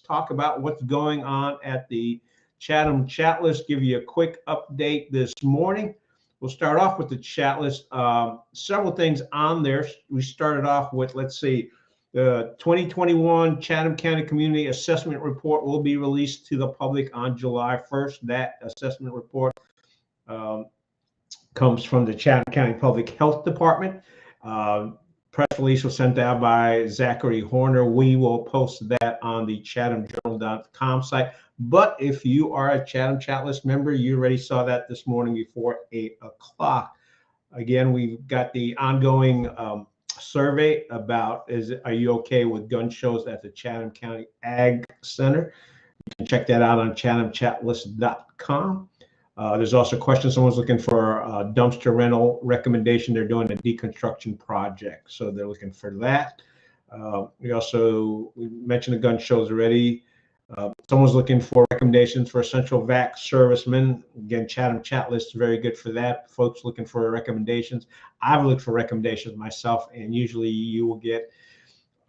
talk about what's going on at the Chatham Chatlist. Give you a quick update this morning. We'll start off with the chat list. Several things on there. We started off with, let's see, the 2021 Chatham County Community Assessment Report will be released to the public on July 1st. That assessment report comes from the Chatham County Public Health Department. Press release was sent out by Zachary Horner. We will post that on the ChathamJournal.com site. But if you are a Chatham Chatlist member, you already saw that this morning before 8 o'clock. Again, we've got the ongoing survey about are you okay with gun shows at the Chatham County Ag Center? You can check that out on ChathamChatlist.com. There's also questions. Someone's looking for a dumpster rental recommendation. They're doing a deconstruction project, so they're looking for that. We mentioned the gun shows already. Someone's looking for recommendations for essential vac servicemen. Again, Chatham Chatlist is very good for that. Folks looking for recommendations. I've looked for recommendations myself, and usually you will get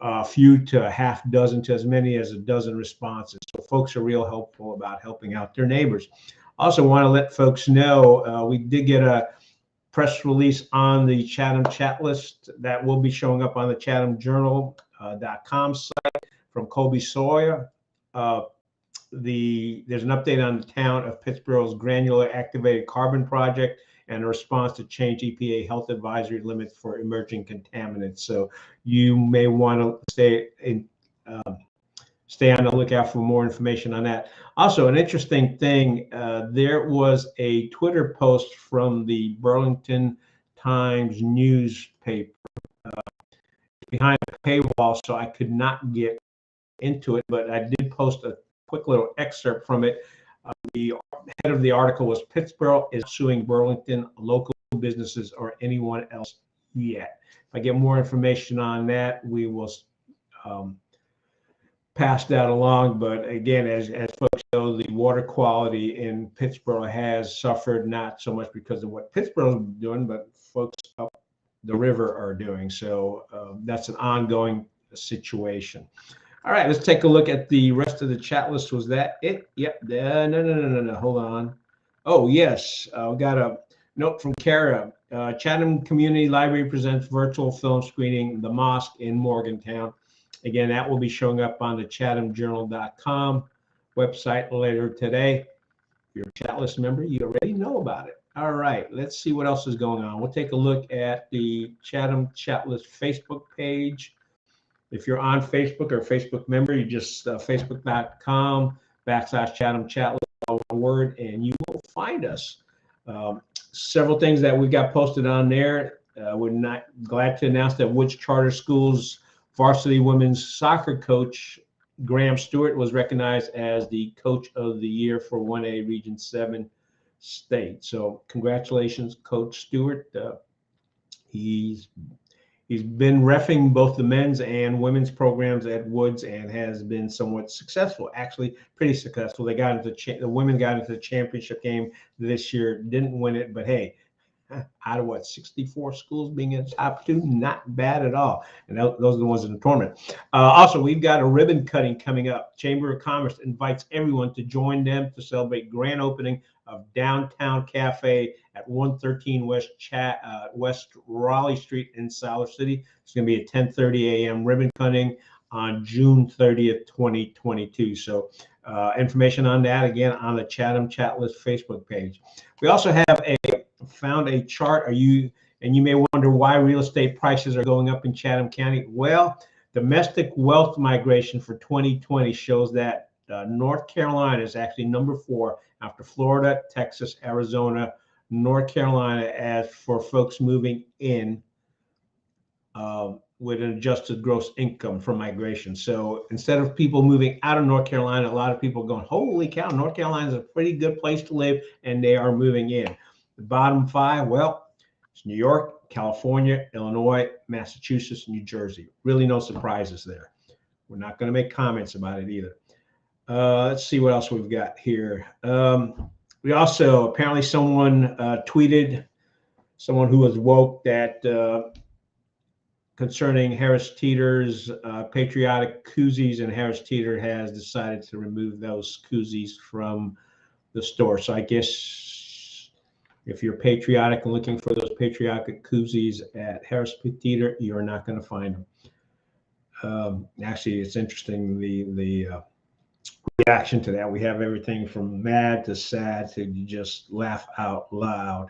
a few to a half dozen to as many as a dozen responses. So folks are real helpful about helping out their neighbors. Also want to let folks know we did get a press release on the Chatham Chatlist that will be showing up on the ChathamJournal.com site from Colby Sawyer. There's an update on the town of Pittsburgh's Granular activated carbon project and a response to change EPA health advisory limits for emerging contaminants. So you may want to stay on the lookout for more information on that. Also, an interesting thing, there was a Twitter post from the Burlington Times newspaper behind the paywall, so I could not get into it, but I did post a quick little excerpt from it. The head of the article was Pittsburgh is suing Burlington local businesses or anyone else yet. If I get more information on that, we will pass that along. But again, as folks know, the water quality in Pittsburgh has suffered, not so much because of what Pittsburgh is doing, but folks up the river are doing. So that's an ongoing situation. All right, let's take a look at the rest of the chat list. Was that it? Yep. No. Hold on. Oh, yes. We got a note from Kara. Chatham Community Library presents virtual film screening, The Mosque in Morgantown. Again, that will be showing up on the ChathamJournal.com website later today. If you're a chat list member, you already know about it. All right, let's see what else is going on. We'll take a look at the Chatham Chatlist Facebook page. If you're on Facebook or a Facebook member, you just facebook.com/Chatham Chatlist, all one word, and you will find us. Several things that we got posted on there. We're not glad to announce that Woods Charter School's varsity women's soccer coach, Graham Stewart, was recognized as the Coach of the Year for 1A Region 7 state. So congratulations, Coach Stewart. He's been reffing both the men's and women's programs at Woods and has been somewhat successful, actually pretty successful. They got into the women got into the championship game this year, didn't win it, but hey, out of 64 schools being in the top 2, not bad at all. And those are the ones in the tournament. Also, we've got a ribbon cutting coming up. Chamber of Commerce invites everyone to join them to celebrate grand opening of Downtown Cafe at 113 West Raleigh Street in Siler City. It's going to be at 10:30 a.m. ribbon cutting on June 30th, 2022. So information on that, again, on the Chatham Chatlist Facebook page. We also have found a chart. You may wonder why real estate prices are going up in Chatham County. Well, domestic wealth migration for 2020 shows that North Carolina is actually number 4 after Florida, Texas, Arizona, North Carolina, as for folks moving in with an adjusted gross income from migration. So instead of people moving out of North Carolina, a lot of people are going, holy cow, North Carolina is a pretty good place to live, and they are moving in. The bottom 5, well, it's New York, California, Illinois, Massachusetts, New Jersey. Really no surprises there. We're not going to make comments about it either. Let's see what else we've got here. We also, apparently someone tweeted, someone who was woke, that concerning Harris Teeter's Patriotic koozies, and Harris Teeter has decided to remove those koozies from the store. So I guess if you're patriotic and looking for those patriotic koozies at Harris Teeter, you're not going to find them. Actually, it's interesting, the reaction to that. We have everything from mad to sad to just laugh out loud.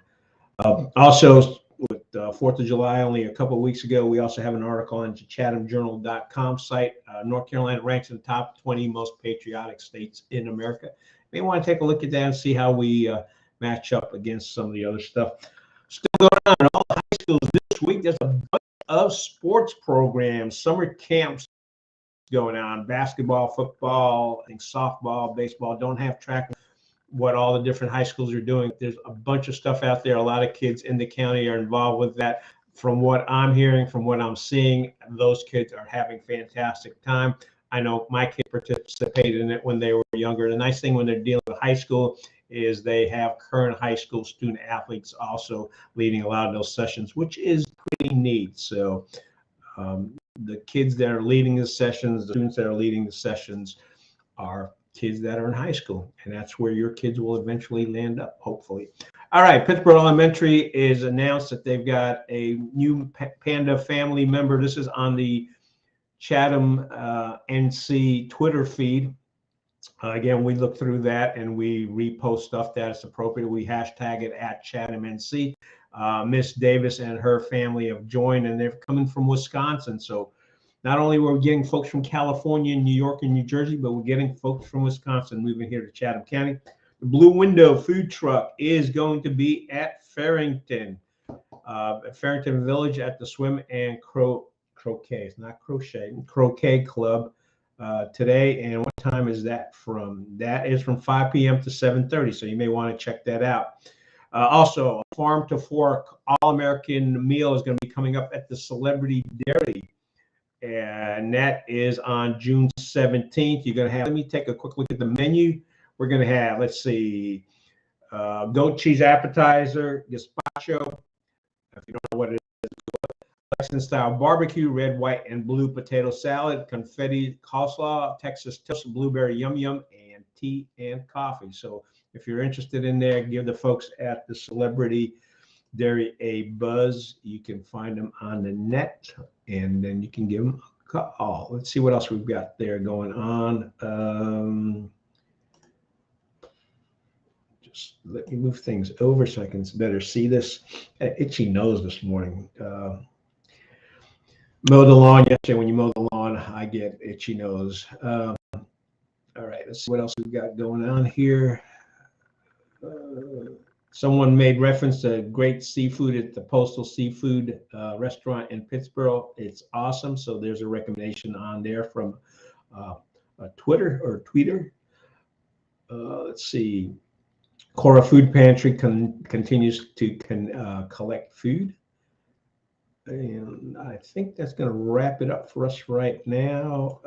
Also, with 4th of July, only a couple of weeks ago, we also have an article on the ChathamJournal.com site. North Carolina ranks in the top 20 most patriotic states in America. You may want to take a look at that and see how we match up against some of the other stuff. Still going on in all the high schools this week. There's a bunch of sports programs, summer camps going on, basketball, football, I think softball, baseball. Don't have track of what all the different high schools are doing. There's a bunch of stuff out there. A lot of kids in the county are involved with that. From what I'm hearing, from what I'm seeing, those kids are having fantastic time. I know my kid participated in it when they were younger. The nice thing when they're dealing with high school is they have current high school student athletes also leading a lot of those sessions, which is pretty neat. So the kids that are leading the sessions, the students that are leading the sessions are kids that are in high school, and that's where your kids will eventually land up, hopefully. All right, Pittsburgh Elementary is announced that they've got a new Panda family member. This is on the ChathamNC Twitter feed. Again, we look through that and we repost stuff that is appropriate. We hashtag it at ChathamNC. Miss Davis and her family have joined, and they're coming from Wisconsin. So not only were we getting folks from California, New York, and New Jersey, but we're getting folks from Wisconsin moving here to Chatham County. The Blue Window food truck is going to be at Farrington Village at the Swim and Croquet. It's not crochet, Croquet Club today. And what time is that from? That is from 5 p.m. to 7:30. So you may want to check that out. Also, a Farm to Fork All-American meal is going to be coming up at the Celebrity Dairy. And that is on June 17th. You're going to have, let me take a quick look at the menu. We're going to have, let's see, goat cheese appetizer, gazpacho, if you don't know what it is, Mexican style barbecue, red, white, and blue potato salad, confetti coleslaw, Texas toast, blueberry yum yum, and tea and coffee. So if you're interested in there, give the folks at the Celebrity Dairy a buzz. You can find them on the net, and then you can give them a call. Let's see what else we've got there going on. Just let me move things over so I can better see this. Itchy nose this morning. Mowed the lawn yesterday. When you mow the lawn, I get itchy nose. All right, let's see what else we've got going on here. Someone made reference to great seafood at the Postal Seafood restaurant in Pittsburgh. It's awesome. So there's a recommendation on there from a tweeter. Let's see. Cora Food Pantry continues to collect food. And I think that's going to wrap it up for us right now.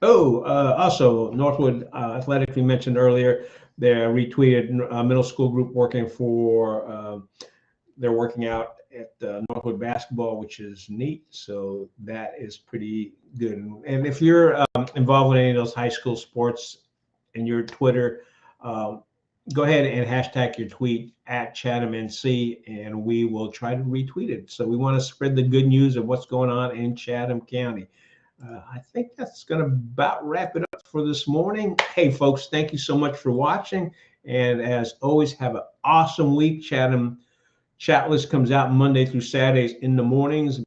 Also, Northwood Athletic, we mentioned earlier, they retweeted middle school group working for, they're working out at Northwood basketball, which is neat. So that is pretty good. And if you're involved in any of those high school sports in your Twitter, go ahead and hashtag your tweet at ChathamNC, and we will try to retweet it. So we want to spread the good news of what's going on in Chatham County. I think that's going to about wrap it up for this morning. Hey, folks, thank you so much for watching. And as always, have an awesome week. Chatham Chatlist comes out Monday through Saturdays in the mornings.